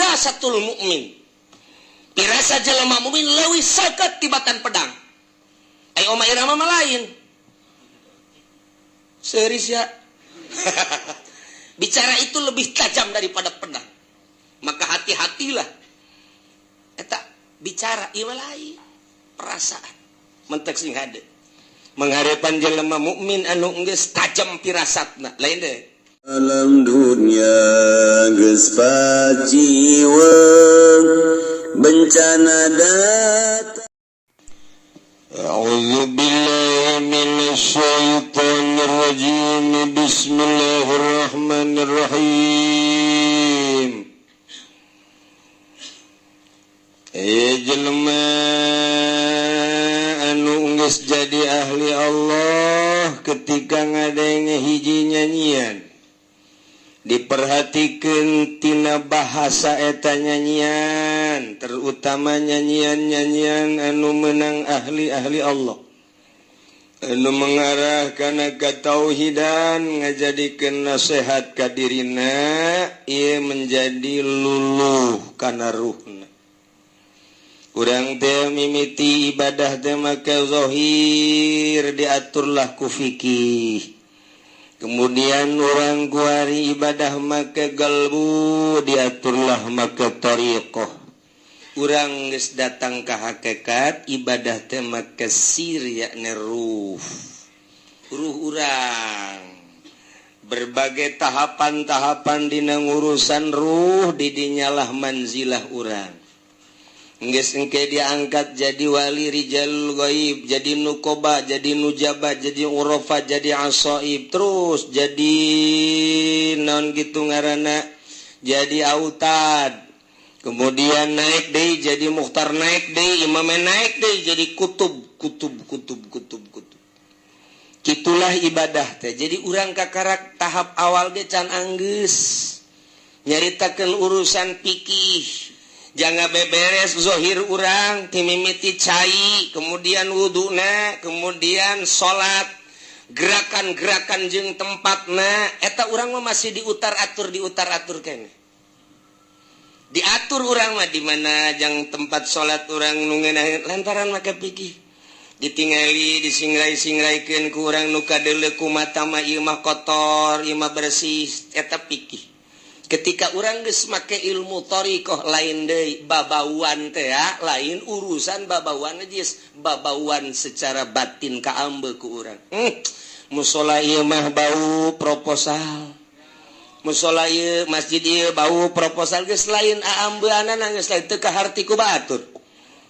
firasatul mukmin. Pirasa jelema mukmin leuwih seukeut tibatan pedang. Ai oma irama mah lain. Seuris ya. Bicara itu lebih tajam daripada pedang. Maka hati-hatilah. Eta bicara ieu lain. Perasaan. Mentek sing hade. Mengharepan jelema mukmin anu geus tajam pirasatna. Lain deui. Alam dunia geus pajiweung bencana datang. A'udzu billahi minasy syaithanir rajim. Bismillahirrahmanirrahim. Jelema anu geus jadi ahli Allah ketika ngadenge hiji nyanyian diperhatikeun tina bahasa eta nyanyian, terutama nyanyian-nyanyian anu meunang ahli-ahli Allah, anu mengarah kana katauhidan, ngajadikeun nasihat ka dirina, ieu menjadi luluh kana ruhna. Urang teh mimiti ibadah teh make zahir diaturlah ku fikih. Kemudian orang kuari ibadah make galbu diaturlah make tariqah. Urang geus datang ka hakikat ibadah teh make sir yakni ruh. Ruh urang. Berbagai tahapan-tahapan dina ngurusan ruh di dinyalah manzilah urang. Geus engke diangkat jadi wali rijalul ghaib, jadi nukoba, jadi nujaba, jadi urofa, jadi asaib, terus jadi naon gitu ngaranna, jadi autad. Kemudian naik deui jadi mukhtar, naik deui imam, naik deui jadi kutub. Kitulah ibadah teh. Jadi urang kakarak tahap awal ge can anggeus nyaritakeun urusan fikih. Jangan beberes zohir urang timimiti cai, kemudian wuduna, kemudian sholat, gerakan-gerakan jeung tempatna, eta urang mah masih diutar atur kene. Diatur urang mah di mana jang tempat sholat urang nu ngeunaheun lantaran make pikir. Ditingali disingrai-singraikeun ku urang nu kadeuleu ku mata mah ieu mah kotor, ieu mah bersih, eta pikir. Ketika orang geus make ilmu thariqah lain deui babauan teh ya, lain urusan babauan geus babauan secara batin kaambe ku urang. Musola ieu mah bau proposal. Musola ieu masjid ieu bau proposal geus lain aambeunana geus lain teu kaharti ku batur.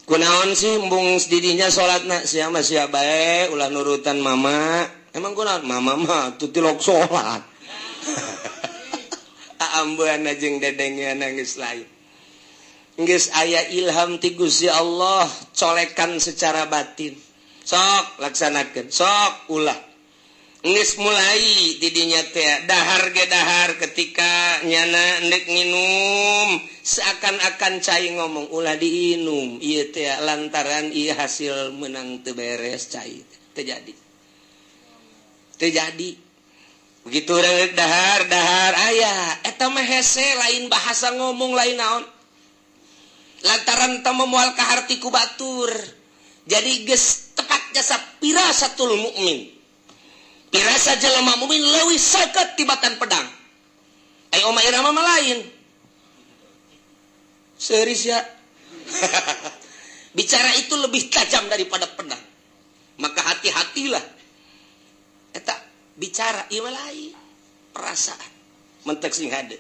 Kunaon sih embung didinya salatna sia mah sia bae ulah nurutan mama. Emang kunaon mama mah tutilok salat. Ambuana jeung dedengeunna geus lain. Geus aya ilham ti Gusti Allah colekan secara batin. Sok laksanakeun, sok ulah. Geus mulai di dinya teh dahar ge dahar ketika nyana endek nginum seakan-akan cai ngomong ulah diinum. Ieu teh lantaran ieu hasil meunang teu beres cai teh jadi. Teu jadi. Begitu urang dahar aya eta mah hese lain bahasa ngomong lain naon lantaran teu moal kaharti ku batur. Jadi geus tepat jasa firasatul mukmin. Pirasa jelema mukmin leuwih seukeut tibatan pedang. Ai oma irama mah lain. Seuris ya. Bicara itu lebih tajam daripada pedang. Maka hati-hatilah. Eta bicara ieu lain perasaan mentek sing hade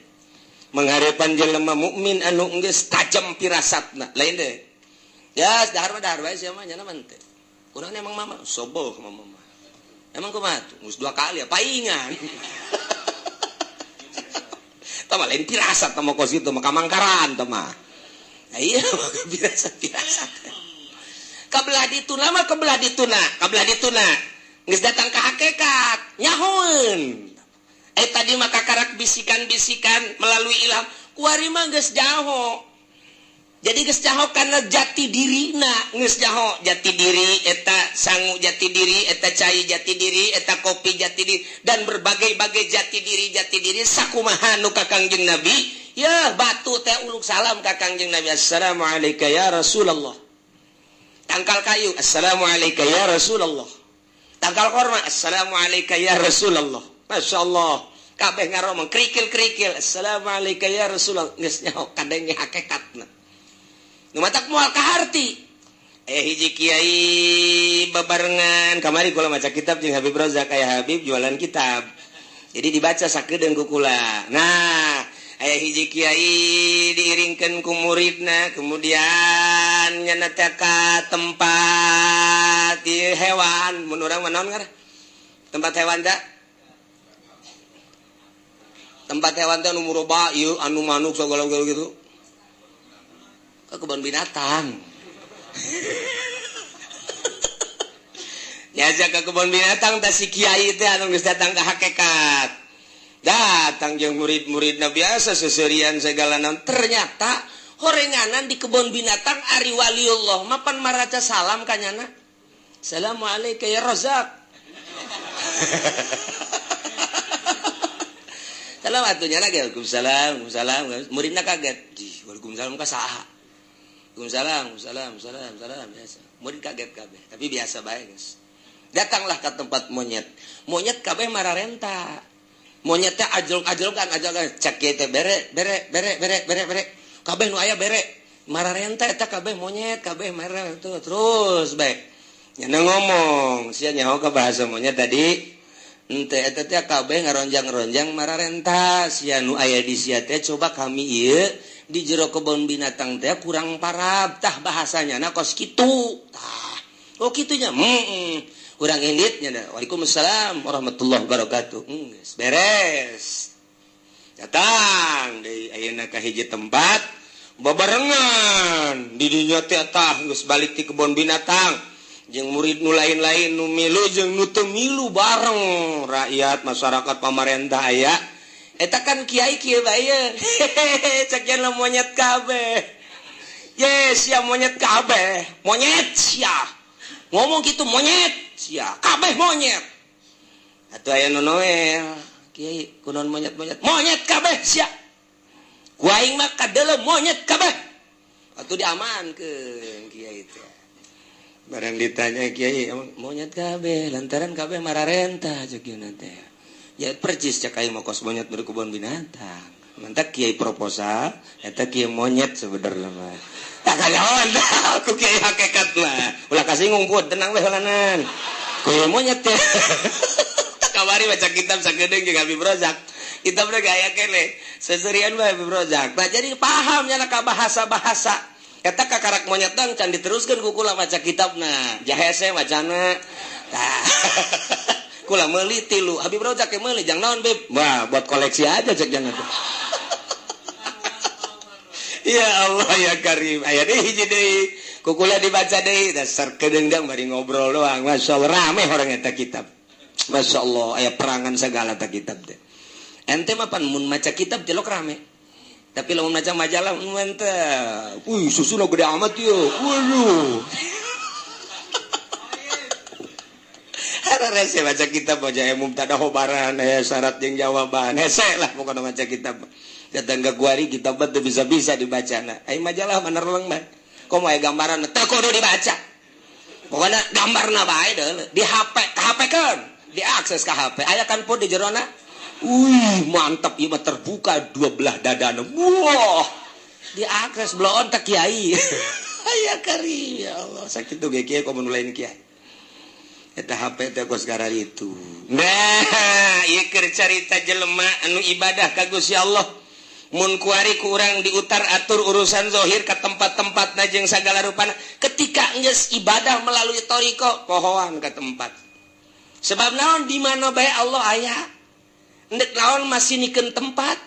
mengharepan jelema mukmin anu geus tajam pirasatna lain deui ya dahar wae sia mah nya teh urang emang mama soboh mama emang kumaha tuh geus 2 kali paingan tah mah lain pirasat tah mah kos kitu mah kamangkaran tah mah iya pirasat kabelah dituna geus datang ke hakikat nyahoeun tadi maka karak bisikan-bisikan melalui ilham kuari mah geus jaho. Jadi geus jaho karena jati dirina geus jaho jati diri eta sangu jati diri eta cai jati diri eta kopi jati diri dan berbagai-bagai jati diri sakumaha nu ka Kangjeng Nabi ya batu teh uluk salam ka Kangjeng Nabi, assalamualaikum ya Rasulullah. Tangkal kayu, assalamualaikum ya Rasulullah. Tangkal korma, assalamualaikum ya Rasulullah. Masya Allah, kabeh ngaromong kerikil-kerikil, assalamualaikum ya Rasulullah. Geus nyaho kadenge hakikatna. Nu matak moal kaharti. Hiji kiai babarengan kamari kula maca kitab jeung Habib Rozak, aya Habib jualan kitab. Jadi dibaca sakedeung ku kula. Nah, aya hiji kiai diiringkeun ku muridna, kemudian nyana teh ka tempat hewan, mun urang mah naon ngaran? Tempat hewan teh? Tempat hewan teh nu muroba ieu anu manuk sagala gitu. Ke kebun binatang. Nyajak ke kebun binatang teh si kiai teh anu geus datang ka hakikat. Datang jeung murid-muridna biasa seserian segala naon. Ternyata horenganan di kebun binatang ari waliullah mapan maraca salam ka nyana. Assalamualaikum ya Razak. Salam atunya lagi Waalaikumsalam, Waalaikumsalam. Muridna kaget. Waalaikumsalam ka saha? Waalaikumsalam biasa. Murid kaget kabeh, tapi biasa bae guys. Datanglah ke tempat monyet. Monyet kabeh mararenta. Monyet teh ajlog-ajlog kan cek teh bere. Kabeh nu aya bere. Mararenta eta kabeh monyet, kabeh marah itu terus bae. Nya ngomong, sia nyaho ka bahasa monyet tadi. Ente eta teh kabeh ngaronjang-ronjang mararenta. Sia nu aya di sia teh coba kami ieu di jero kebun binatang teh kurang parab tah bahasanya na kos kitu tah oh kitunya kurang inditnya dah. Waalaikumsalam warahmatullahi wabarakatuh. Geus beres datang deui ayeuna ka hiji tempat babarengan di dinya teh tah geus balik ti kebun binatang jeung murid nu lain-lain nu milu jeung nu teu milu bareng rakyat masyarakat pamarentah aya. Eta kan kiai bae. Cek yen monyet kabeh. Yes, ya monyet kabeh. Monyet sia. Ngomong gitu monyet sia. Kabeh monyet. Atuh aya nu noel. Kiai kunaon monyet-monyet. Monyet kabeh sia. Ku aing mah kadeuleu monyet kabeh. Atuh diamankeun kiai teh. Barang ditanya kiai monyet kabeh lantaran kabeh mararenta cek yeuna teh. Ya percis cek aing mah kos monyet dari kebun binatang. Mantak kiai proposal, eta kiai monyet sebenarnya mah. Tak kayawan aku kiai hakikat mah. Ulah kasih ngumpul tenang we heulanan. Kiai monyet teh. Tak kabari baca kitab sagedeung jeung Habib Rozak. Kitab teh gaya kene. Seserian bae Habib Rozak. Nah jadi paham nya ka bahasa-bahasa. Eta kakarak monyet tang can diteruskeun ku kula maca kitabna. Jahese macana. Tah. Kula meuli tilu Habib Rozak ke meuli jang naon Bib wah buat koleksi aja cek jangan tuh. Ya Allah ya Karim aya deui hiji deui ku kula dibaca deui dasar kedeungdang bari ngobrol doang masyaallah rame orang eta kitab masyaallah aya perangan segala ta kitab teh ente mah pan mun maca kitab jelok rame tapi lamun maca majalah mun teh susuna gede amat yeuh waduh. Rese baca kitab aja mubtada khobaran syarat jeung jawaban hese lah pokona baca kitab datang ke guari kitab teh bisa-bisa dibacana ai majalah manerleng mah komo aya gambaran teh kudu dibaca pokona gambarna bae deuleu di HP ka HP kan diakses ka HP aya kan pun di jerona mantap ieu mah terbuka dua belah dadana wah diakses bloon teh kiai aya kari ya Allah sakitu ge kiai komo lain kiai eta HP teh kos gara itu. Nah, ieu keur carita jelema anu ibadah ka Gusti Allah. Mun kuari ku urang diutar atur urusan zahir ka tempat-tempatna jeung sagala rupana. Ketika geus ibadah melalui thariqah, pohoan ka tempat. Sebab naon di mana bae Allah aya. Endek naon masinikeun tempat.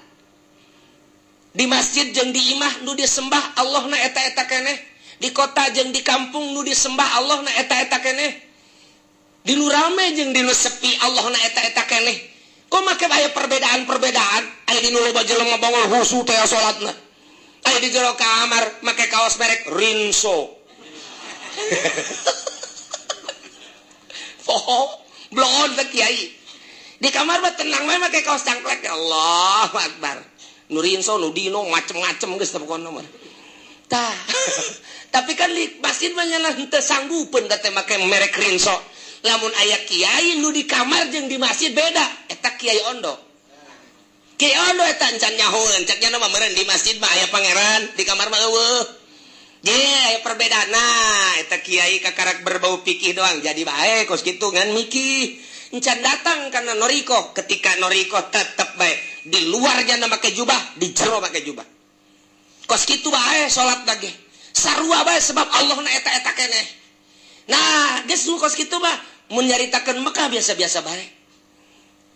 Di masjid jeung di imah nu disembah Allahna eta-eta keneh. Di kota jeung di kampung nu disembah Allahna eta-eta keneh. Di nu rame jeung di nu sepi Allahna eta-eta keneh. Kok make aya perbedaan-perbedaan? Aya di nu loba jelema bangol husu teh salatna. Aya di jero kamar make kaos merek Rinso. Poho, blon teh kiai. Di kamar mah tenang we make kaos cangklek. Allahu Akbar. Nurinso Nudino macem-macem geus pokona mah tah tapi kan di masjid mah nyana henteu sanggupeun da teh make merek Rinso lamun aya kiai nu di kamar jeung di masjid beda eta kiai ondo eta encan nyahoeun cek nya mah meureun di masjid mah aya pangeran di kamar mah eueuh ge aya perbedaan nah eta kiai kakarak berbau pikih doang jadi bae kos kitu ngan mikih encan datang karena noriko ketika noriko tetep bae di luarnya make jubah di jero make jubah kos kitu bae salat lagi sarua bae sebab Allah na eta keneh nah geus kos kitu mah mun nyaritakeun Mekah biasa-biasa bae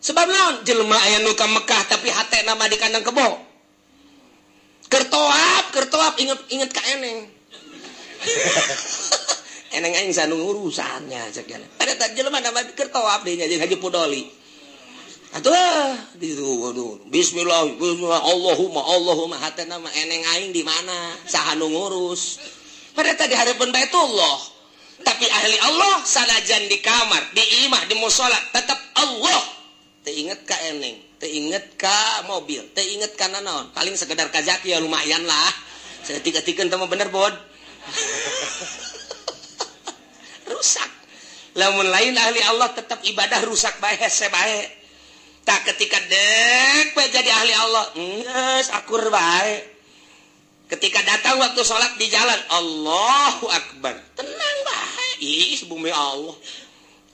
sebab naon jelema aya nu ka Mekah tapi hatena mah di kandang kebo keur toap inget ka eneng eneng aing sanu urusannya cek ya ada jelema nama keur toap deui nya jeung Haji Pudoli atuh bismillah Allahumma hatena mah eneng aing di mana saha nu ngurus pada tadi hareupeun Baitullah tapi ahli Allah sanajan di kamar di imah di mushola tetap Allah teu inget ka eneng teu inget ka mobil teu inget ka naon paling sekedar ka zaki ya lumayan lah saeutik-eutikeun teh mah bener bod rusak lamun lain ahli Allah tetap ibadah rusak bae hese bae tak ketika dek bae jadi ahli Allah geus akur bae ketika datang waktu sholat di jalan Allahu Akbar tenang bae ih bumi Allah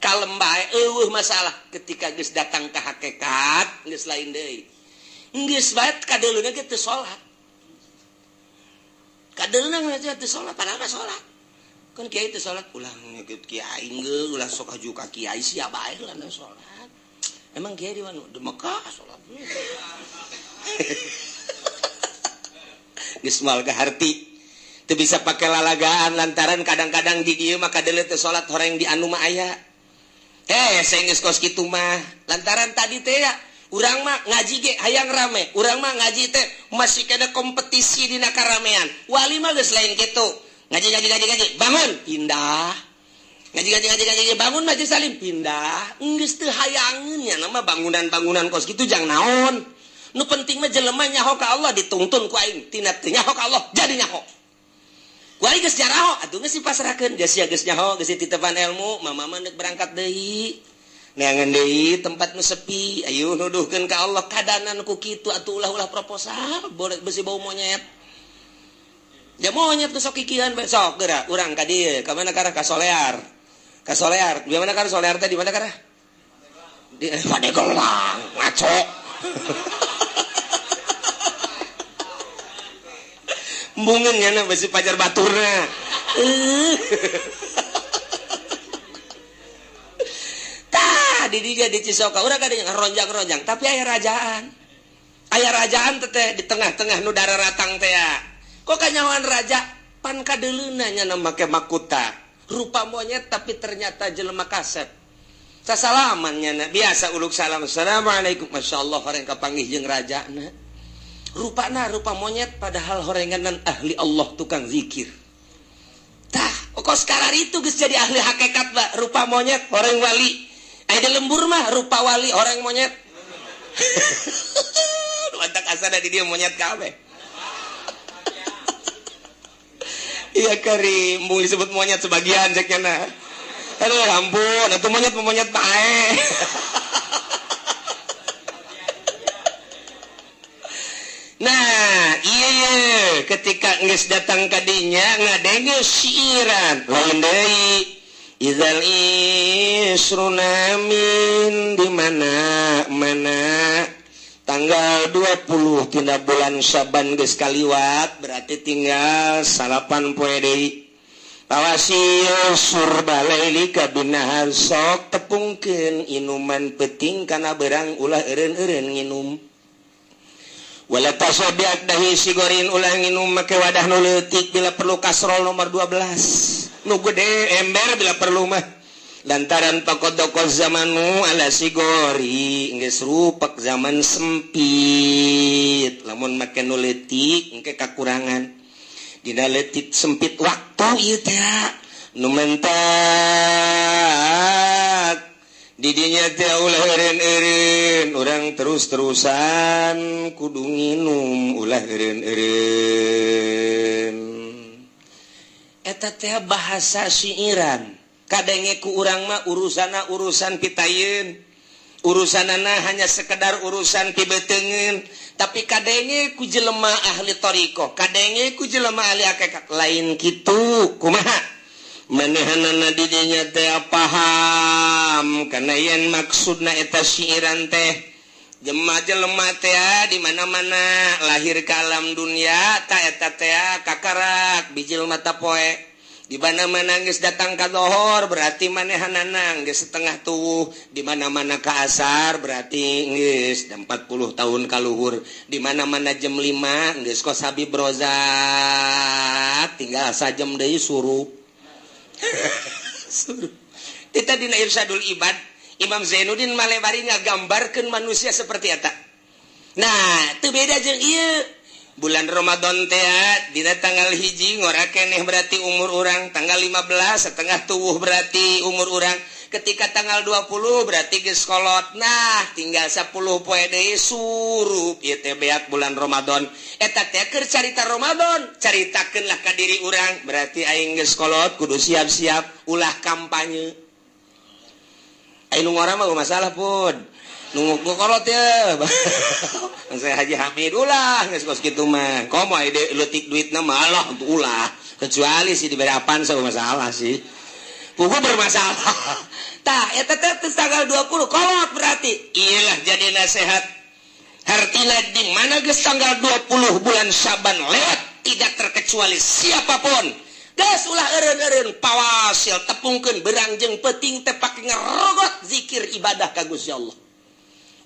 kalem bae eueuh masalah ketika geus datang ka hakikat geus lain deui geus bae kadeuluna ge teu salat kadeuluna ge teu salat padahal mah salat kan kiai teu salat ulah ngikut kiai geus ulah sok haju ka kiai sia bae lah salat emang kiai di mana di Mekah salat geus mal ka harti teu bisa pake lalagaan lantaran kadang-kadang di ieu mah kadeuleu teu salat horeng di anu mah aya saya geus kos kitu mah lantaran tadi teh ya urang mah ngaji ge hayang rame urang mah ngaji teh masih kada kompetisi dina karamean wali mah geus lain kitu ngaji bangun pindah ngaji bangun majelis salim pindah geus teu hayangeun nya nama bangunan-bangunan kos kitu jang naon nu penting mah jelema nyaho ka Allah dituntun ku aing tina teu nyaho ka Allah jadi nyaho ku aing geus jaraho atuh geus dipasrahkeun geus sia geus nyaho geus titipan ilmu mama mah berangkat deui neangan deui tempat nu sepi ayo nuduhkeun ka Allah kadanan ku kitu atuh ulah proposal boleh besi bau monyet ya monyet geus sok kikian besok geura urang ka dieu ka mana karah ka Solear di mana karah Solear teh di mana karah di Padegelang ngaco bungeun nya besi pajar baturna tah di dieu di Cisoka urang kada ronjang-ronjang tapi aya rajaan teh di tengah-tengah nu dararatang teh kok kanyawan raja pan kadeuluna nya make makuta rupa monyet tapi ternyata jelema kasep sasalaman nya biasa uluk salam assalamualaikum masyaallah horeng kapanggih jeung rajana rupana rupa monyet padahal horenganan ahli Allah tukang zikir tah kos karar itu geus jadi ahli hakikat ba rupa monyet horeng wali aya lembur mah rupa wali horeng monyet mantak asana di dia monyet kabeh iya kari mung disebut monyet sebagian ceknya na aduh ampun itu monyet bae nah iya ketika geus datang ka dinya ngadenge siiran lain deui idzal isruna min di mana tanggal 20 tina bulan Syaban geus kaliwat berarti tinggal 8 poe deui tawasil surba laili kabinahar sok tepungkeun inuman peuting kana beurang ulah eureun-eureun nginum wala tasabiak dahi sigorin ulah nginum make wadah nu leutik bila perlu kasrol nomor 12 nu gede ember bila perlu mah lantaran pakodoko zamanu ala sigori geus rupak zaman sempit lamun make nu leutik engke kakurangan dina leutik sempit waktu ieu teh nu mentak didinya teh ulah eureun-eureun urang terus-terusan kudu nginum ulah eureun-eureun eta teh bahasa syiiran kadenge ku urang mah urusan pitayeun urusanana hanya sekedar urusan pibeteungeun tapi kadenge ku jelema ahli thariqah kadenge ku jelema ahli hakikat lain kitu kumaha manehanana didinya teh paham kana yen maksudna eta syiiran teh jelema teh di mana-mana lahir ka alam dunya ta eta teh kakarak bijil mata poe di mana-mana geus datang ka zuhur berarti manehanana geus setengah tubuh di mana-mana ka asar berarti geus 40 tahun ka luhur di mana-mana jam 5 geus kos Habib Rozak tinggal sajam deui suruh kita dina Irsyadul Ibad Imam Zainuddin Malebari ngagambarkeun manusia seperti eta. Nah, teu beda jeung ieu. Bulan Ramadan teh dina tanggal 1 ngora keneh berarti umur urang, tanggal 15 setengah tubuh berarti umur urang, ketika tanggal 20 berarti geus kolot. Nah, tinggal 10 poe deui surup ieu teh beak bulan Ramadan. Eta teh keur carita Ramadan, caritakeunlah ka diri urang, berarti aing geus kolot kudu siap-siap ulah kampanye. Aing nu ngora mah masalah pun. Nu kolot ya. Saya Haji Hamid ulah geus kos kitu mah. Komo ide leutik duitna mah Allah untuk ulah. Kecuali si diberi apaan saya masalah sih. Pugu bermasalah. Tah eta teh tanggal 20 kolot berarti. Iyalah jadi nasihat. Hartina di mana geus tanggal 20 bulan Syaban lewat tidak terkecuali siapapun. Geus ulah eureun-eureun pawasil tepungkeun berangjeng peuting teh pake ngerogot zikir ibadah ka Gusti Allah.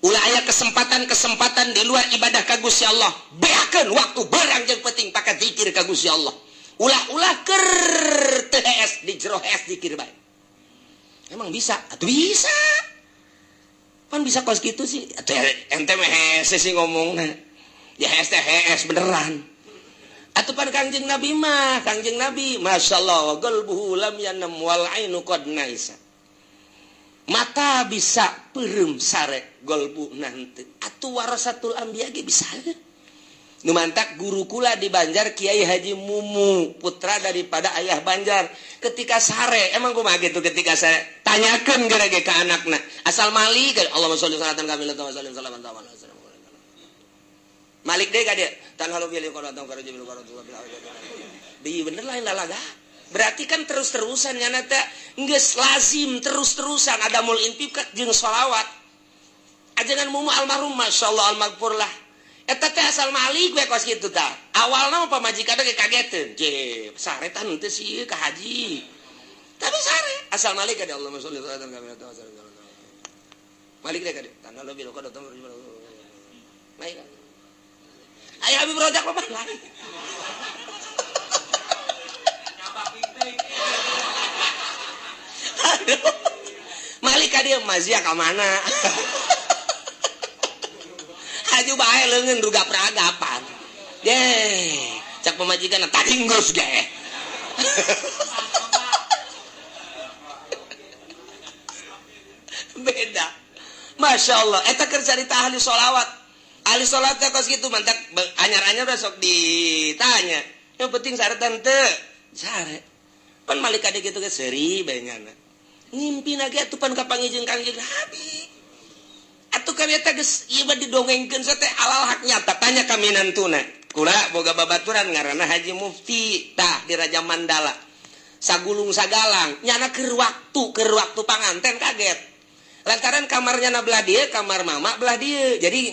Ulah aya kesempatan di luar ibadah ka Gusti Allah, beakeun waktu berangjeng peuting pake zikir ka Gusti Allah. Ulah-ulah keur teu hees di jero hees zikir bae. Emang bisa? Atuh bisa. Pan bisa kos kitu sih. Atuh ente mah hees sih ngomongna. Ya hees teh hees beneran. Atuh pan Kangjeng Nabi mah, Kangjeng Nabi masyaallah qalbuhu lam yanam wal ainu qad naisa. Mata bisa peureum sare golbu nanti. Atuh warasatul anbiya ge bisa. Nu mantak guru kula di Banjar Kiai Haji Mumu, putra daripada ayah Banjar. Ketika sare, emang kumaha gitu ketika saya tanyakeun ge ka anakna. Asal Malik, Allahumma sholli salatan kamilah wa sallim salaman taman. Malik deh ka dia. Tan halu pilih qala ta karo jibril qala di bener lain lalaga. Berarti kan terus-terusan nyana teh geus lazim terus-terusan ada mul intiqat jeung shalawat. Ajengan Mumu almarhum masyaallah almaghfur lah. Eta teh asal Malik we kos kitu tah. Awalna pamajikanna ge kageteun. Je, sare tah henteu sih ka haji. Tapi sare asal Malik ada Allahumma sholli salatan kamilah wa sallim. Malik deh ka dia. Tan halu pilih qala ta karo jibril. Baik. Ayo Habib Rozak apa lain? Aduh. Malik ka dieu mazia ka mana? Aju bae leungeun ruga peragapan. Deh, cak pemajikan tadi geus ge. Beda. Masya Allah. Eta keur carita ahli sholawat. Ahli sholat teh kos kitu mantak anyar-anyar besok ditanya. Yang penting saretan teu. Sare. Pan Malik kade kitu ge seuri bae nyana. Ngimpina ge atuh pan kapangijeng Kangjeng Nabi. Atuh kami eta geus ieu mah didongengkeun teh halal hak nyata tanya ka minantuna. Kula boga babaturan ngaranna Haji Mufti tah di Raja Mandala. Sagulung sagalang nyana keur waktu panganten kaget. Lantaran kamarnya na belah dia, kamar mama belah dia. Jadi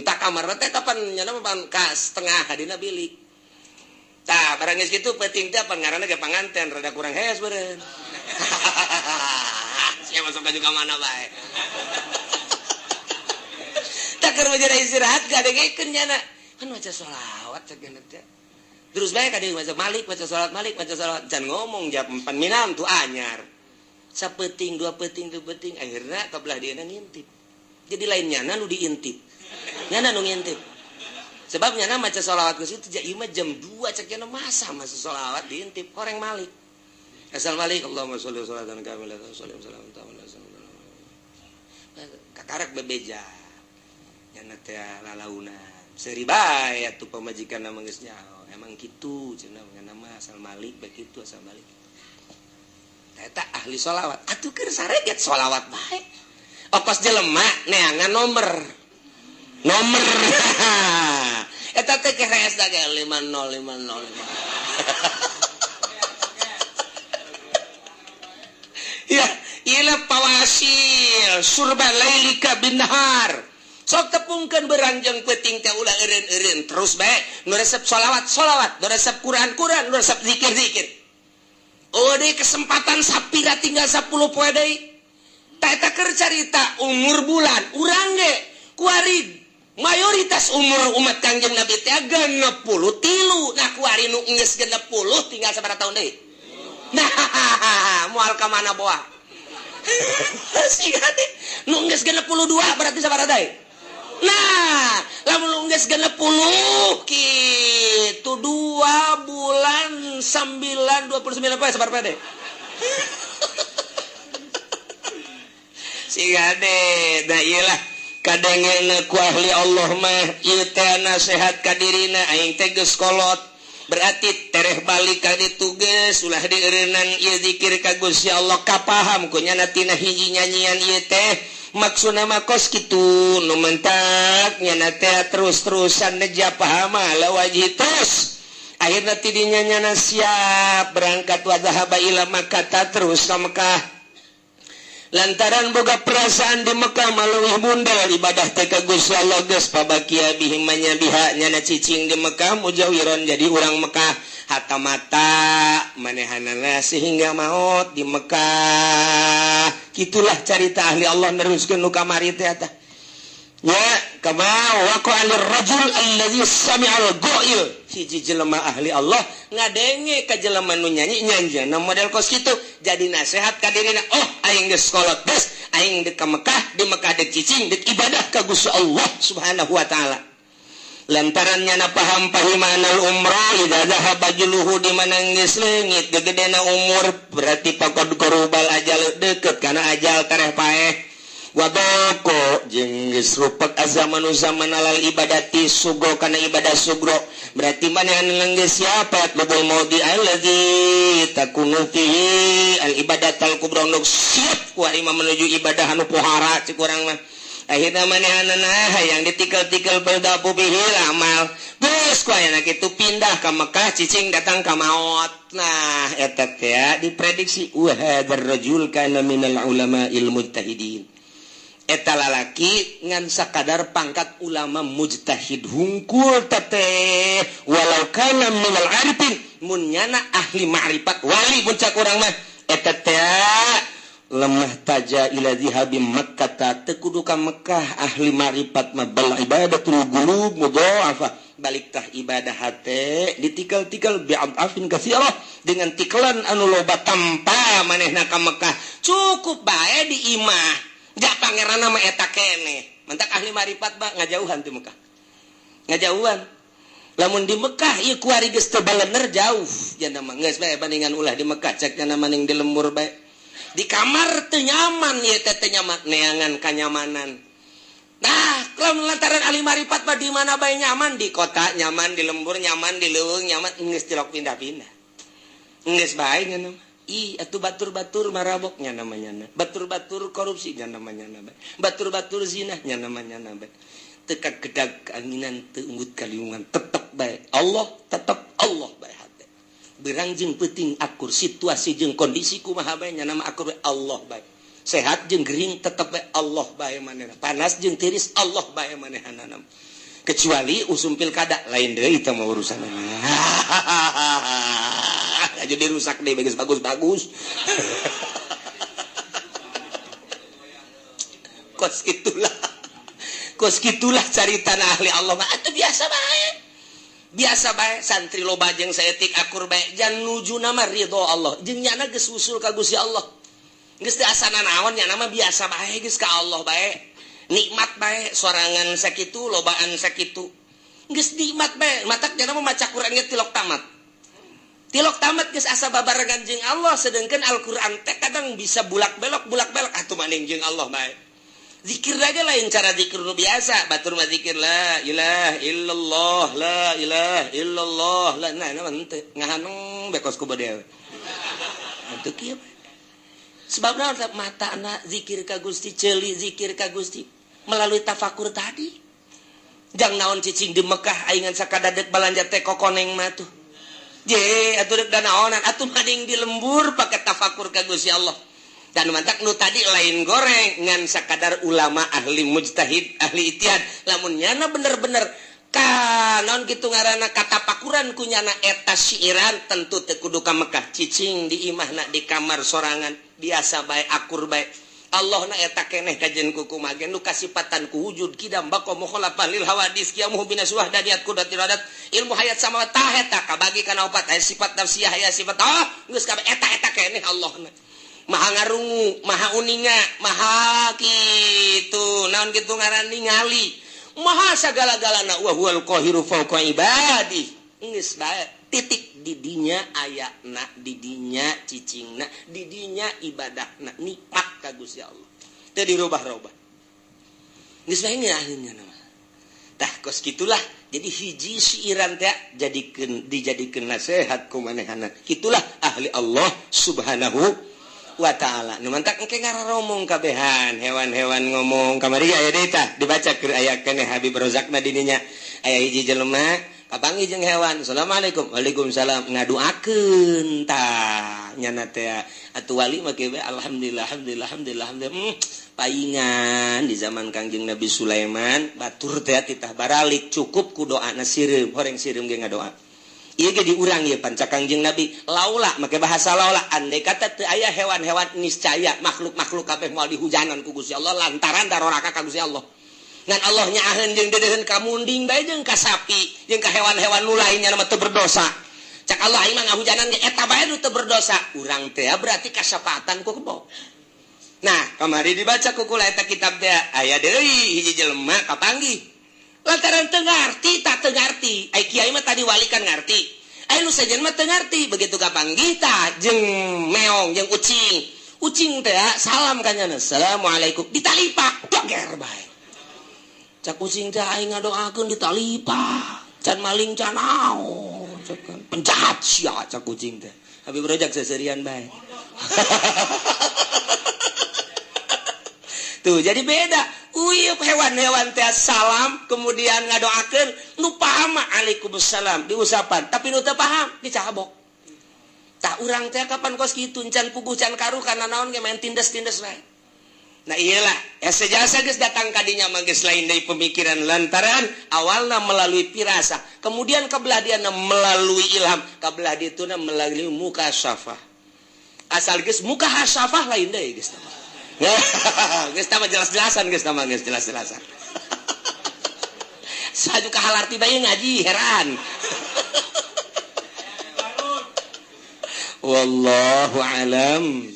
tak kamar teh kapan nyana ka setengah hadina bilik. Tah barang geus kitu penting teh pan ngaranna ge panganten rada kurang hees beureun. Sia masuk ka juga mana bae. Tak keur menjadi istirahat gadengekeun nyana. Kan maca sholawat cegeuna teh. Terus bae ka dieu maca Malik maca sholawat Malik maca sholawat can ngomong jam 4 minam tu anyar. Sapeting dua peting akhirnya kabelah dia ngintip. Jadi lainnya nu diintip. Nyana nu ngintip. Sebab nyana maca sholawat geus itu ieu mah jam 2 cek nyana masa sholawat diintip koreng Malik. Asal Malik Allahumma sholli salatan kamilah wa sallim salaman taman. kakarak bebeja nyana teh lalaunan seri bae atuh pamajikan nama geus nyaho emang kitu cenah nama asal Malik bae kitu asal Malik eta ahli sholawat atuh keur sareget sholawat bae opos jelema neangan nomor eta teh keres da ge 5050 ya ila pawasil surba lailika binhar sok tepungkeun beranjang peuting teh ulah eureun-eureun terus bae nu resep sholawat nu resep Quran nu resep zikir deui kesempatan sapira tinggal 10 poe deui tah eta keur carita umur bulan urang ge kuari mayoritas umur umat Kangjeng Nabi teh 63 nah kuari nu geus 60 tinggal sabaraha taun deui nah moal ka mana boa siga teh nu geus 62 berarti sabaraha deui nah lamun nu geus 60 kitu 2 bulan 9 29 poe sabaraha deui siga deh da ieu lah kadengena ku ahli Allah mah ieu teh nasehat ka dirina aing teh geus kolot berarti tereh balik ka ditu geus ulah dieureunnan ieu zikir ka Gusti Allah kapaham ku nyana tina hiji nyanyian ieu teh maksudna mah kos kitu nu mentak nyana teh terus-terusan neja paham la wajib terus akhirna ti dinya nyana siap berangkat wa zahaba ila Makkah terus ka Mekah lantaran boga perasaan di Mekah maluwih bundal ibadah teh ka Gusti Allah geus pabakia bihim manyabiha nyana cicing di Mekah mujawiron jadi urang Mekah hatta mata manehanana sehingga maut di Mekah kitulah carita ahli Allah neruskeun nu kamari teh eta ya kama waqa'al rajul allazi sami'al ghail hiji jelema ahli Allah ngadenge ka jelema nu nyanyi nyanjana model kos kitu jadi nasehat ka dirina oh aing geus kolot geus aing di Mekah deuk cicing deuk ibadah ka Gusti Allah Subhanahu wa taala lantaran nyana paham pahimanal umrah idza dhahaba juluhu di mana geus leungit gegedena umur berarti paqad qarubal ajal deukeut kana ajal tareh paeh wadoko jeung geus rupek azamanu zaman alal ibadati sugo kana ibadah sugro berarti manehna geus siapa lubul maudi alladzi takunu fihi al ibadatul kubra nuk siap ku ari menuju ibadah anu pohara cik urang mah akhirna manehna hayang ditikel-tikel berdabu bihil amal geus ku aya kitu pindah ka Mekah cicing datang ka maut nah eta teh diprediksi wa hadzal rajul kana minal ulama'il mujtahidin eta lalaki ngan sakadar pangkat ulama mujtahid hungkul teteh walau kana minal arifin mun nyana ahli ma'rifat wali puncak urang mah eta teh lemah taja ila zihabi Makkah teh kudu ka Mekah ahli ma'rifat mah bal ibadatul qulub mudha'afa balik tah ibadah hate ditikal-tikal bi'afin katsirah dengan tikelan anu loba tanpa manehna ka Mekah cukup bae di imah jak pangeran nama eta kene mentak ahli marifat ba ngajauhan di Mekah ngajauhan lamun di Mekah ieu kuari geus teu balener jauh jana mah geus bae bandingan ulah di Mekah cek kana maning di lembur bae di kamar teu nyaman ieu teh teu nyaman neangan kanyamanan nah lamun lantaran ahli marifat ba di mana bae nyaman di kota nyaman di lembur nyaman di leuweung nyaman geus tilok pindah-pindah geus bae nya atuh batur-batur maraboknya namanya batur-batur korupsinya namanya batur-batur zinahnya namanya teka gedag anginan teu unggut kaliungan tetep bae Allah tetep Allah bae hate berang jeung peuting akur situasi jeung kondisi kumaha bae nya nama akur Allah bae sehat jeung gering tetep bae Allah bae manehna panas jeung tiris Allah bae manehna kecuali usum pilkada lain deui teh mah urusanna jadi rusak deh bagus kos gitulah carita ahli Allah mah atuh biasa bae santri loba jeung saeutik akur bae jan nuju nama ridho Allah jeung nyana geus usul ka Gusti Allah geus teu asana naon nya nama biasa bae geus ka Allah bae nikmat bae sorangan sakitu lobaan sakitu geus nikmat bae matak nya nama maca Quran ge tilok tamat geus asa babarengan jeung Allah sedengkeun Al-Qur'an teh kadang bisa bulak belok atuh maning jeung Allah bae Zikir lagi lain cara zikir nu biasa. Batur mah zikir la ilaha illallah, la ilaha illallah. La nah teu ngahaneng bekos ku bade. Atuh kieu. Sebab naon mata anak zikir ka Gusti ceuli zikir ka Gusti melalui tafakur tadi. Jang naon cicing di Mekah aing ngan sakadadek balanja teh kokoneng mah tuh. Je atuh deuk danaonan atuh mading di lembur pake tafakur ka Gusti Allah. Dan mantak nu tadi lain goreng ngan sakadar ulama ahli mujtahid ahli ijtihad lamun nyana bener-bener naon kitu ngaranna katapakuran ku nyana eta syiiran tentu teu kudu ka Mekah cicing di imahna di kamar sorangan biasa bae akur bae Allahna eta keneh kajen kuku mage nu kasipatan ku wujud kidam baqo mukhalafan lil hawadis qiyamuhu binasuh daniat kudat iradat ilmu hayat sama tah eta kabagi kana opat aya sifat nafsiyah aya sifat geus kabeh eta keneh Allahna maha ngarungu, maha uninga, maha kitu, naon kitu ngaran ningali, maha sagala-galana wa huwal qahiru fawqa ibadi. Geus bae titik di dinya ayana, di dinya cicingna, di dinya ibadahna, nikmat ka Gusti Allah. Teu dirubah-rubah. Geus bae ngeunaheun nama. Tah kos kitulah. Jadi hiji syiiran teh dijadikeun nasihat ku manehana. Kitulah ahli Allah Subhanahu wa ta'ala. Nu mantak engke ngararomong kabehan hewan-hewan ngomong kamari aya deui tah dibaca keur aya keneh Habib Rozakna di dinya. Aya hiji jelema kapanggih jeung hewan. Assalamualaikum. Waalaikumsalam. Ngaduakeun tah nyana teh atuh wali mah kieu alhamdulillah paingan di zaman Kangjeng Nabi Sulaiman batur teh titah baralik cukup ku doana sireum horeng sireum ge ngadoa. Ieu ge diurang ieu panca Kangjeng Nabi laula make bahasa laula andai kata teu aya hewan-hewan niscaya makhluk-makhluk kabeh moal dihujanan ku Gusti Allah lantaran daroraka ka Gusti Allah. Ngan Allah nyaaheun jeung dedeuheun ka munding bae jeung ka sapi jeung ka hewan-hewan nu lainnya mah teu berdosa. Cak Allah aing mah ngahujanan ge eta bae nu teu berdosa. Urang teh berarti kasapatan ku kebo. Nah, kamari dibaca ku kula eta kitab teh aya deui hiji jelema kapanggih lantaran teu ngarti tak teu ngarti ai kiai mah tadi wali kan ngarti ai nu sajen mah teu ngarti begitu kapanggih tah jeung meong jeung ucing teh salam ka nyana assalamualaikum ditalipak doger bae cak ucing teh aing ngadoakeun ditalipak can maling can naon penjahat sia cak ucing teh Habib Rojak seserian bae tuh jadi beda uyeup hewan-hewan teh salam kemudian ngadoakeun nu paham mah Waalaikumsalam diusapan tapi nu teu paham dicabok tah urang teh kapan kos kitu can puguh can karuh kana naon ge main tindes-tindes wae nah iyalah sejasa geus datang ka dinya mah geus lain deui pemikiran lantaran awalna melalui pirasa kemudian kabelah diana melalui ilham kabelah dituna melalui mukasyafah asal geus mukasyafah lain deui geus geus tama jelas-jelasan geus tama geus jelas-jelasan. Saju ka halarti bae ngaji heran. Wallahu alam.